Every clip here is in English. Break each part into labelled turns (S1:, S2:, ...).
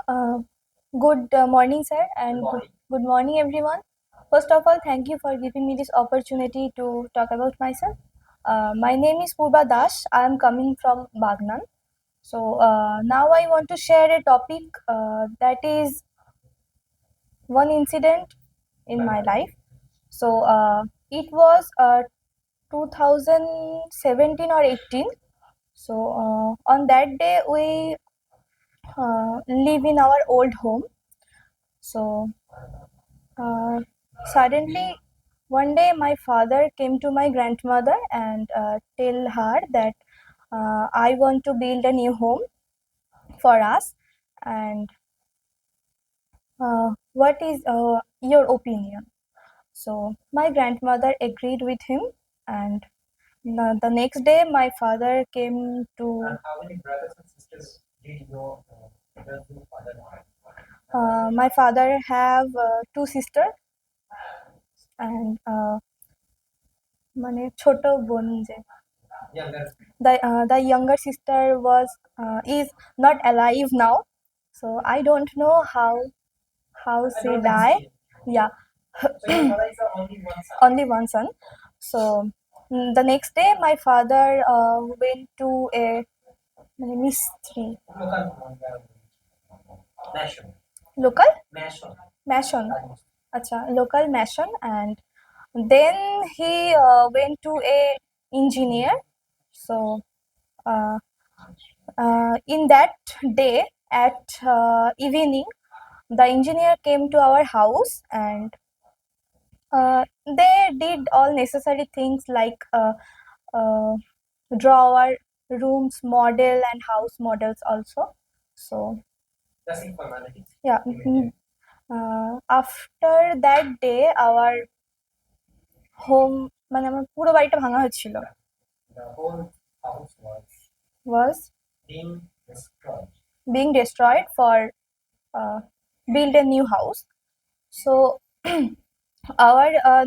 S1: Uh, good morning, sir, and good morning, everyone. First of all, thank you for giving me this opportunity to talk about myself. My name is Purba Dash. I am coming from Bagnan. So now I want to share a topic that is one incident in my life. So it was 2017 or 18. So on that day, we live in our old home. So Uh, suddenly, one day my father came to my grandmother and tell her that I want to build a new home for us, and what is your opinion? So my grandmother agreed with him, and the next day my father came to.
S2: And how many brothers and sisters did your father have?
S1: My father have two sisters and মানে ছোট বোন যে
S2: Younger.
S1: the younger sister was is not alive now, so I don't know how she died. Yeah.
S2: So your father is the only one son.
S1: Only one son. So the next day my father went to a mistri
S2: Nation.
S1: local
S2: Nation.
S1: mason. Acha, local mason, and then he went to a engineer. So uh, in that day at evening, the engineer came to our house, and they did all necessary things like uh, draw our rooms model and house models also. So
S2: Basic formalities.
S1: yeah. After that day our home মানে আমার পুরো বাড়িটা ভাঙা হচ্ছিল
S2: The whole house
S1: was
S2: being destroyed.
S1: being destroyed for build a new house. So our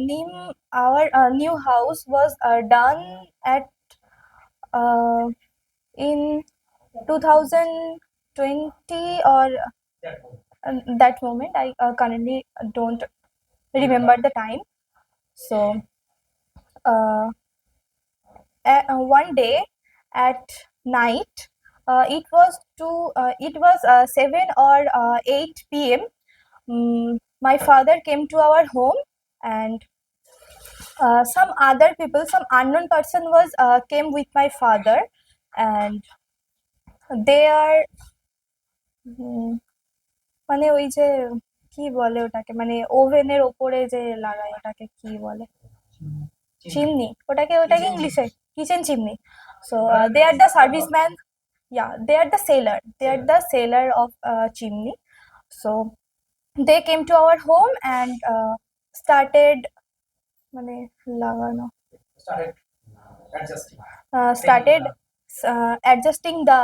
S1: new house was done at uh, in 2020 or
S2: That whole.
S1: that moment. I currently don't remember the time. So uh, one day at night, it was 7 or 8 p.m. My father came to our home, and some other people, some unknown person was came with my father, and they are মানে ওই যে কি বলে ওটাকে, মানে ওভেনের ওপরে যে লাগায় ওটাকে কি বলে, চিমনি, ওটাকে ইংলিশে kitchen chimney. So they are the serviceman. Yeah, they are the sailor. They are the sailor of chimney. So they came to our home and started মানে লাগানো
S2: Started adjusting.
S1: started adjusting the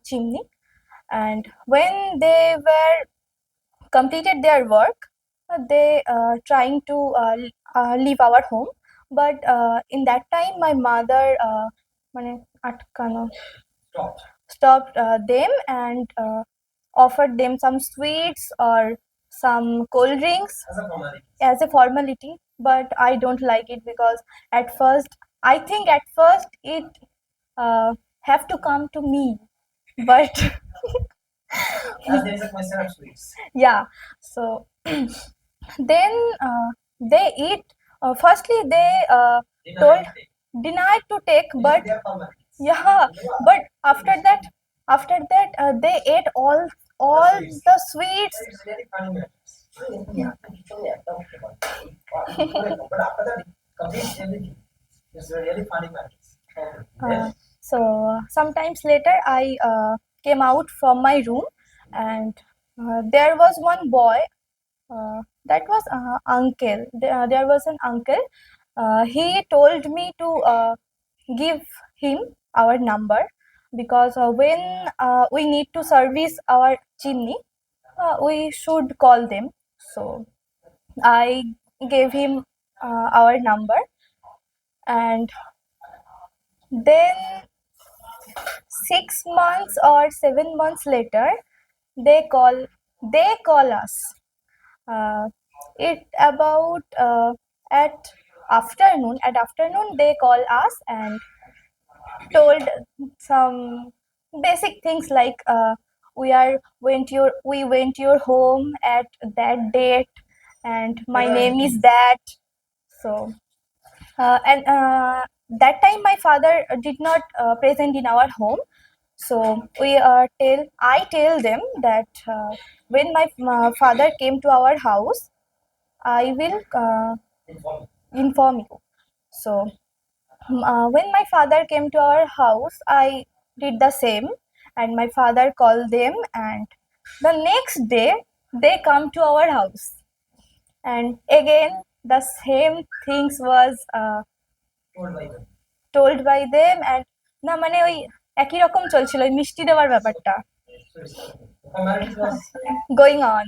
S1: chimney, and when they were completed their work, they trying to leave our home, but in that time my mother মানে আটকানো
S2: Stopped.
S1: stopped them and offered them some sweets or some cold drinks
S2: As a formality.
S1: as a formality, but I don't like it because at first I think at first it have to come to me, but
S2: As there is a question of sweets.
S1: yeah. So then they eat. Firstly, they told denied to take, but
S2: They are formalities.
S1: yeah, but after that they ate all the sweets.
S2: It's really funny matters. But after that, complete everything. It's really funny matters.
S1: So sometimes later I came out from my room, and there was one boy, that was uncle. There was an uncle. He told me to give him our number, because when we need to service our chimney, we should call them. So I gave him our number, and then 6 months or 7 months later, they call us. It about at afternoon they call us and told some basic things like we went your home at that date and my name is that. So and that time my father did not present in our home. So I tell them that when my father came to our house, I will
S2: Inform.
S1: inform you. So when my father came to our house, I did the same, and my father called them, and the next day they come to our house, and again the same things was
S2: Told by them.
S1: told by them, and না মানে ওই একই রকম চলছিল ওই মিষ্টি দেওয়ার ব্যাপারটা
S2: So it's formalities was
S1: going on.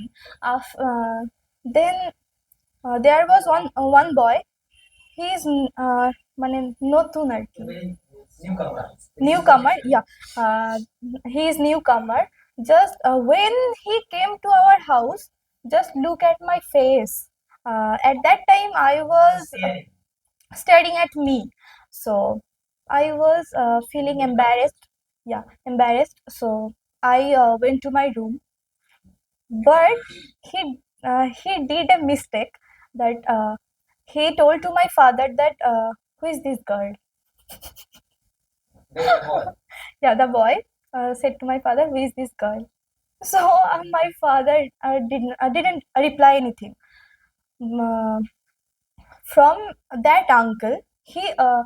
S1: Then there was one boy. He is মানে নতুন আর কি,
S2: very newcomer.
S1: newcomer. Yeah, uh, he is newcomer. Just when he came to our house, just look at my face. At that time I was
S2: Staring.
S1: staring at me, so I was feeling embarrassed. Yeah, embarrassed. So I went to my room, but he did a mistake that he told to my father that who is this girl.
S2: Very boy.
S1: Yeah, the boy said to my father, who is this girl. So my father didn't reply anything. Uh, from that uncle, uh,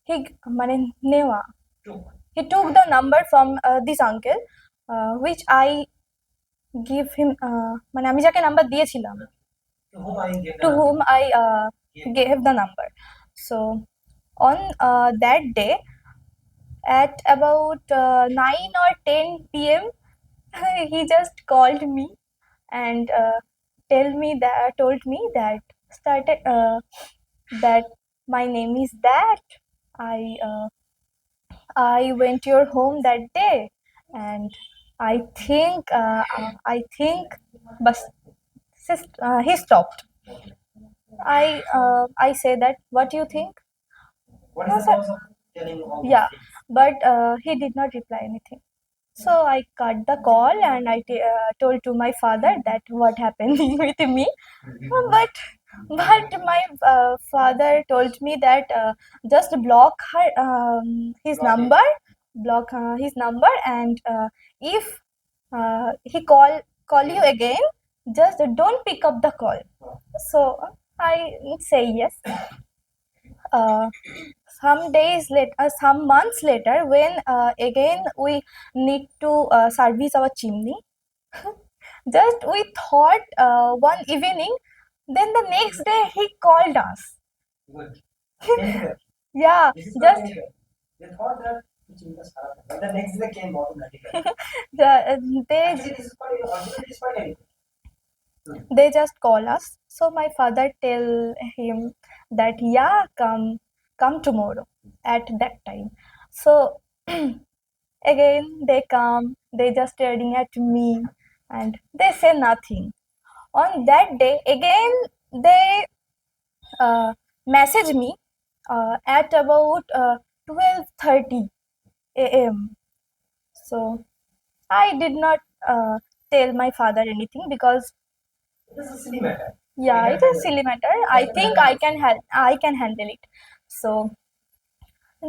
S1: he মানে নেওয়া
S2: Took.
S1: he took the number from this uncle, which I give him, মানে আমি যাকে number দিয়েছিলাম,
S2: To whom I gave
S1: to
S2: the
S1: whom I gave the number. So on that day at about 9 or 10 p.m. he just called me and told me that started that my name is that. I I went your home that day, and I think but he stopped. I say that what do you think?
S2: what
S1: No,
S2: is the
S1: sir.
S2: cause of telling all these
S1: Yeah,
S2: things?
S1: but he did not reply anything. So I cut the call and I told to my father that what happened with me. But my father told me that just block his
S2: Block it.
S1: number, block his number, and if he call you again, just don't pick up the call. So I say yes. Uh, some months later, when again we need to service our chimney, just we thought one evening, then the next day he called us.
S2: Good. Anyway,
S1: Yeah,
S2: this is not
S1: just
S2: anyway. They thought that teaching was hard, but the next day came automatically.
S1: they
S2: Actually, this is quite originally this is quite anyway.
S1: they just call us. So my father tell him that yeah, come tomorrow at that time. So again they come, they just staring at me and they say nothing. On that day again they message me at about 12:30 a.m. So I did not tell my father anything because
S2: It is a silly matter.
S1: yeah,
S2: I
S1: it
S2: can
S1: is
S2: do
S1: silly matter.
S2: that.
S1: I
S2: Doesn't
S1: think
S2: matter.
S1: I can handle it. So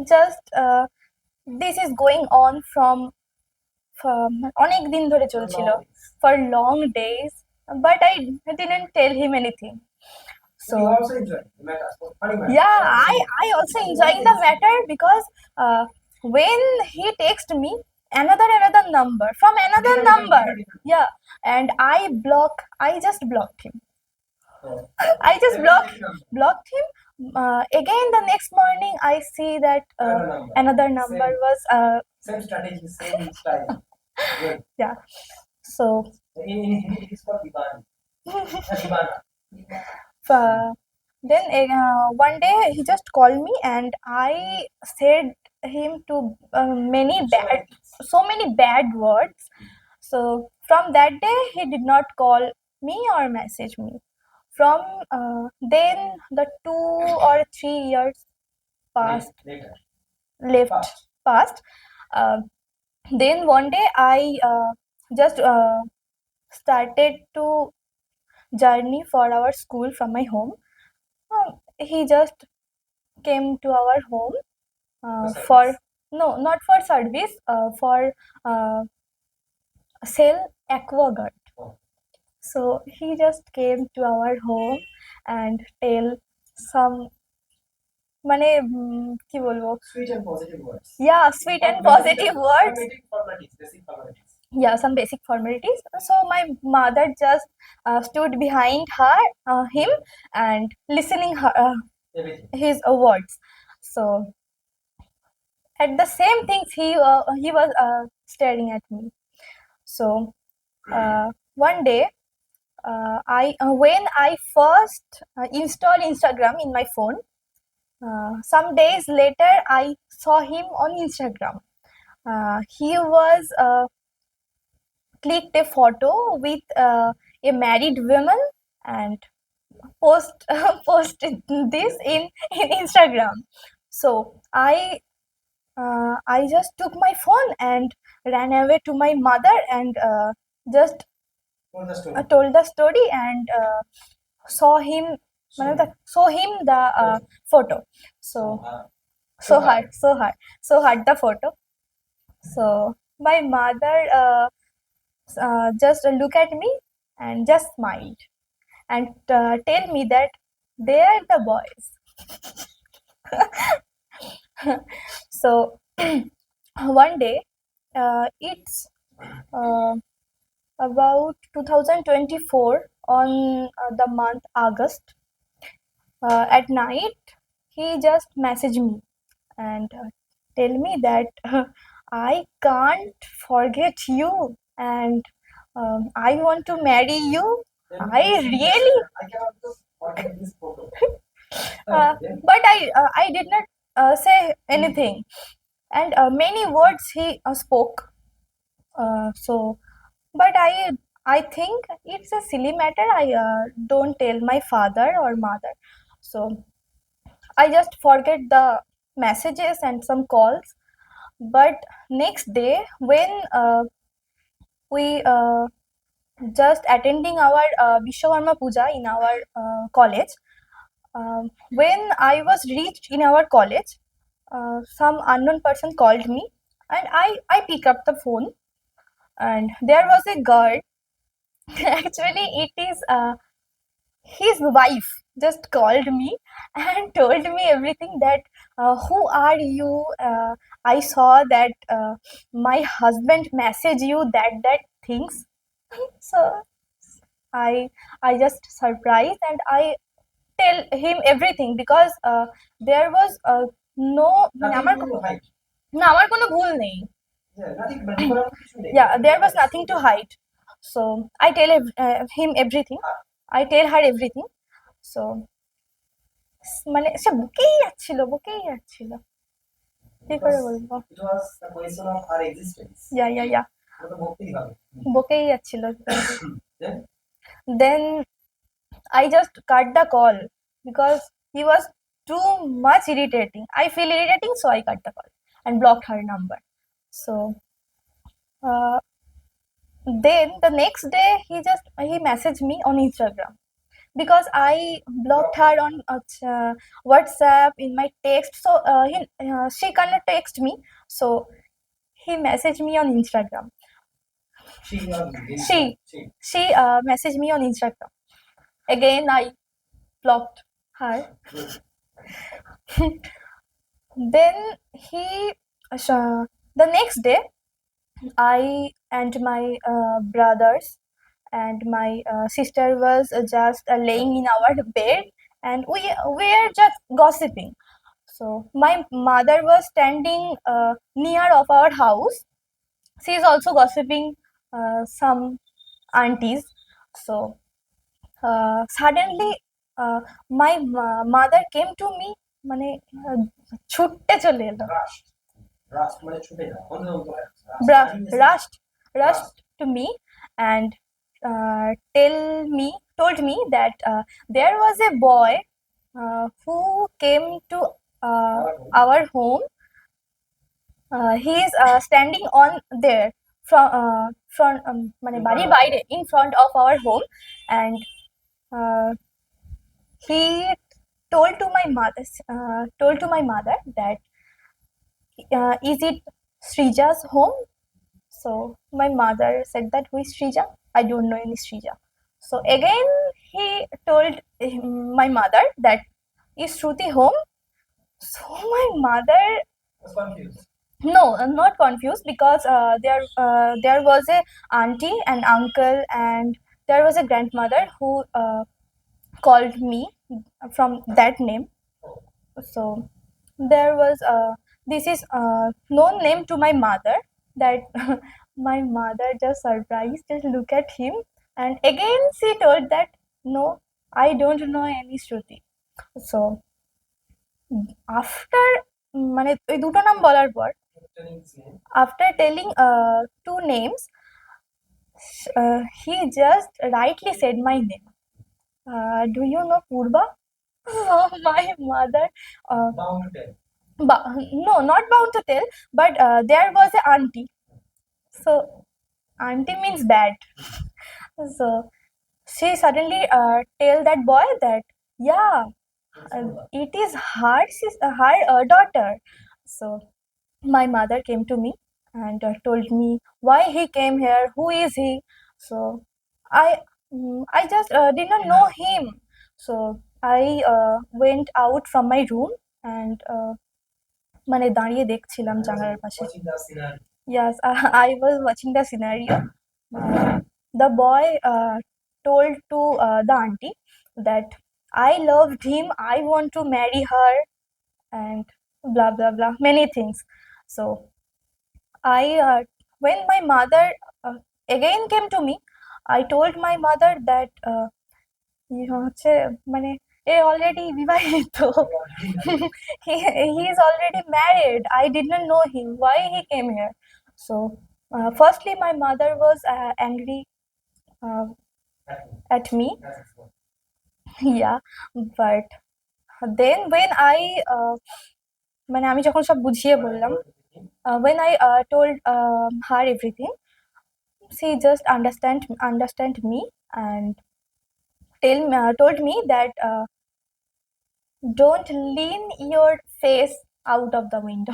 S1: just this is going on from অনেক দিন ধরে
S2: For
S1: চলছিল,
S2: long days.
S1: for long days, but I didn't tell him anything.
S2: So you
S1: So
S2: also enjoy the matter. So funny matter.
S1: yeah,
S2: So,
S1: I also enjoying the matter because when he text me another number from another
S2: different,
S1: number,
S2: different.
S1: yeah, and I just blocked him.
S2: So,
S1: I just
S2: different number.
S1: blocked him. Again, the next morning, I see that another number
S2: Same.
S1: was
S2: Same strategy, same style. Good.
S1: yeah. So
S2: In Hindi, it is called Divan. Divana.
S1: then one day he just called me and I said him to so many bad words. So from that day he did not call me or message me. From then the 2 or 3 years passed,
S2: Later.
S1: left, passed. Then one day I just started to journey for our school from my home. He just came to our home for
S2: service.
S1: no, not for service, for uh, sell aquaguard.
S2: Oh.
S1: So he just came to our home and tell some মানে কি বলবো,
S2: Sweet and positive words.
S1: yeah, sweet and positive words.
S2: Basic formalities, basic formalities.
S1: Yeah, some basic formalities. So my mother just stood behind her, him, and listening her,
S2: Everything.
S1: his words. So at the same things he was staring at me. So one day I when I first installed Instagram in my phone, some days later I saw him on Instagram. He was clicked a photo with a married woman and posted this in Instagram. So I just took my phone and ran away to my mother and just
S2: Told the story.
S1: told the story and saw him saw him the photo. So so hard the photo. So my mother just look at me and just smiled and tell me that they are the boys. So one day it's about 2024 on the month August. At night he just messaged me and tell me that I can't forget you and I want to marry you. I really
S2: I cannot just forget this photo.
S1: but I did not say anything and many words he spoke. So but I think it's a silly matter. I don't tell my father or mother. So I just forget the messages and some calls. But next day when we just attending our Vishwakarma Puja in our college, when I was reached in our college, some unknown person called me and I pick up the phone and there was a girl. Actually it is his wife just called me and told me everything that who are you, I saw that my husband messaged you that things. So I just surprised and I tell him everything because there was no মানে আমার
S2: Nothing to hide.
S1: না আমার কোনো ভুল নেই.
S2: Yeah, nothing. But before
S1: Yeah, there was nothing to hide. So I tell him everything. I tell her everything. So মানে সে বকেই যাচ্ছিল কি করে বলবো.
S2: It was the question of our existence.
S1: Yeah.
S2: ওটা তো বলতেই হবে।
S1: বকেই যাচ্ছিল.
S2: Then
S1: Then I just cut the call because he was too much irritating. I feel irritating, so I cut the call and blocked her number. So uh, then the next day he messaged me on Instagram because I blocked her on WhatsApp in my text. So she cannot text me. So he messaged me on Instagram. She messaged me on Instagram. Again I blocked her. Then he the next day I and my brothers and my sister was just laying in our bed and we were just gossiping. So my mother was standing near of our house. She is also gossiping some aunties. So suddenly my mother came to me মানে ছুটতে চলে এলো.
S2: Rushed মানে ছুটে যাওয়া।
S1: Rushed to me and told me that there was a boy who came to our home. He is standing on there front মানে বাড়ির বাইরে in front of our home, and uh, he told to my mother that is it Srija's home? So my mother said that who is Srija? I don't know any Srija. So again he told my mother that is Shruti home? So my mother
S2: was confused.
S1: no, I'm not confused because there was a auntie and uncle and there was a grandmother who called me from that name. So there was this is known name to my mother, that my mother just surprised, just look at him, and again she told that no, I don't know any Shruti. So after মানে ওই দুটো নাম বলার পর
S2: Telling his name.
S1: after telling two names, he just rightly said my name. Do you know Purba? So my mother
S2: Bound to tell.
S1: no, not bound to tell, but there was a auntie. So auntie means bad. So she suddenly tell that boy that yeah, it is her daughter. So my mother came to me and told me why he came here, who is he. So I just did not know him. So I went out from my room and মানে দাঁড়িয়ে দেখছিলাম জানালার পাশে.
S2: Watching the scenery.
S1: Yes, I was watching the scenario. The boy told to the auntie that I loved him, I want to marry her, and blah blah blah, many things. So I when my mother again came to me, I told my mother that হচ্ছে মানে এ already বিবাহিত. he is already married. I did not know him. Why he came here? So firstly my mother was angry at me.
S2: That's what.
S1: Yeah, but then when I মানে আমি যখন সব বুঝিয়ে বললাম, when I told her everything, she just understand me and told me that don't lean your face out of the window.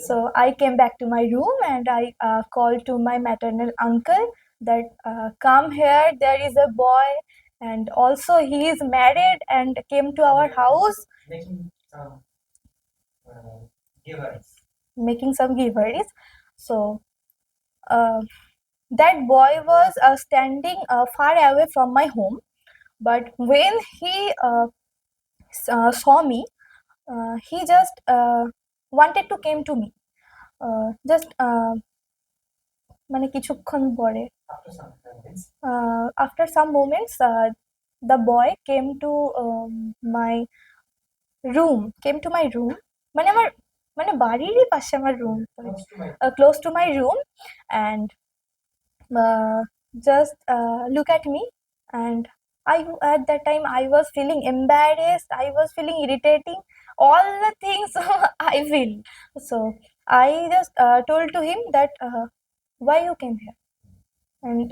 S1: So I came back to my room and I called to my maternal uncle that come here, there is a boy and also he is married and came to our house
S2: Making some giveaways.
S1: making some giveaways. So that boy was standing far away from my home, but when he saw me, he just wanted to came to me. Just মানে কিছুক্ষণ পরে
S2: After some moments,
S1: after some moments the boy came to my room, মানে আমার মানে বাড়িরই পাশে আমার room,
S2: close to my
S1: close to my room, and just look at me, and I at that time I was feeling embarrassed, I was feeling irritating, all the things I feel. So I just told to him that why you came here, and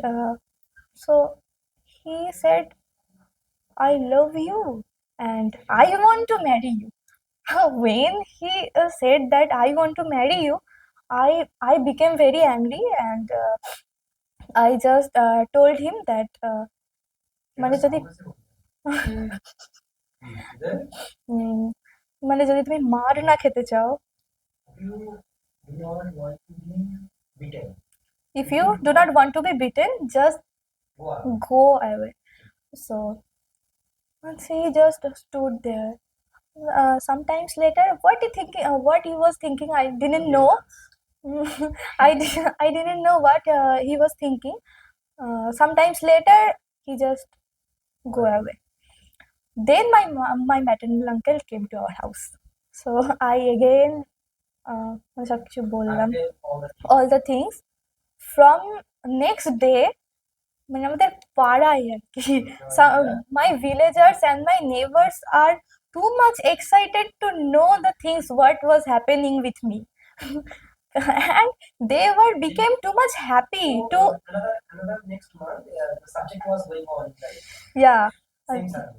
S1: so he said I love you and I want to marry you. When he said that I want to marry you, I became very angry and I just told him that মানে যদি মানে যদি তুমি মার না খেতে চাও,
S2: you do not want to be beaten.
S1: if you do not want to be beaten, just
S2: Go on.
S1: go away. So once he just stood there. Sometimes later, what he was thinking, I didn't know. I didn't know what he was thinking. Sometimes later, he just go away. Then my maternal uncle came to our house. So I again সব কিছু বললাম,
S2: Until all the
S1: all the things. from next day মানে আমাদের পাড়ায় আর কি my villagers and my neighbors are too much excited to know the things what was happening with me and they were became too much happy to
S2: Another next month, the subject was going on, right?
S1: yeah
S2: Same service.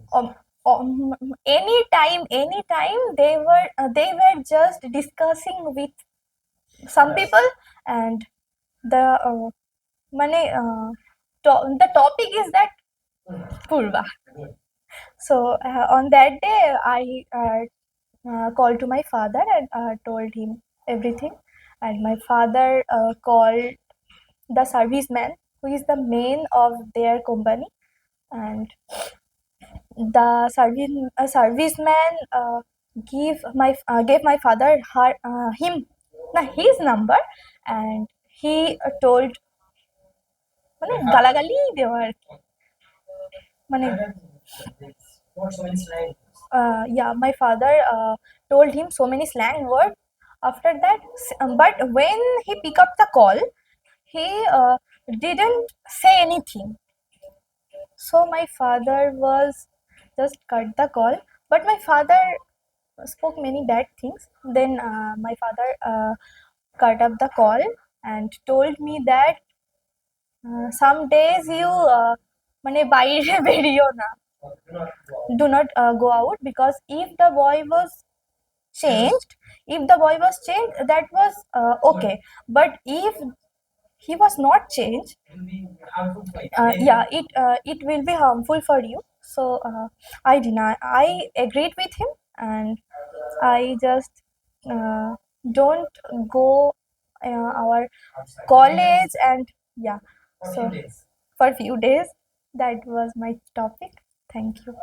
S1: anytime they were just discussing with some
S2: Yes.
S1: people and the মানে the topic is that Purva.
S2: Good.
S1: So on that day I called to my father and told him everything and my father called the serviceman who is the main of their company and the serviceman gave my father his number and he told মানে গালাগালি দেওয়া আর কি। মানে
S2: Not so many slang.
S1: yeah my father told him so many slang words after that but when he picked up the call he didn't say anything so my father was just cut the call but my father spoke many bad things then my father cut up the call and told me that some days you মানে বাইরে বেরিও না
S2: Do not go out.
S1: do not go out because if the boy was changed that was okay but if he was not changed
S2: It will be harmful for you.
S1: yeah it will be harmful for you so I agreed with him and I just don't go our
S2: Outside.
S1: college and yeah
S2: For
S1: so
S2: few days.
S1: for few days that was my topic thank you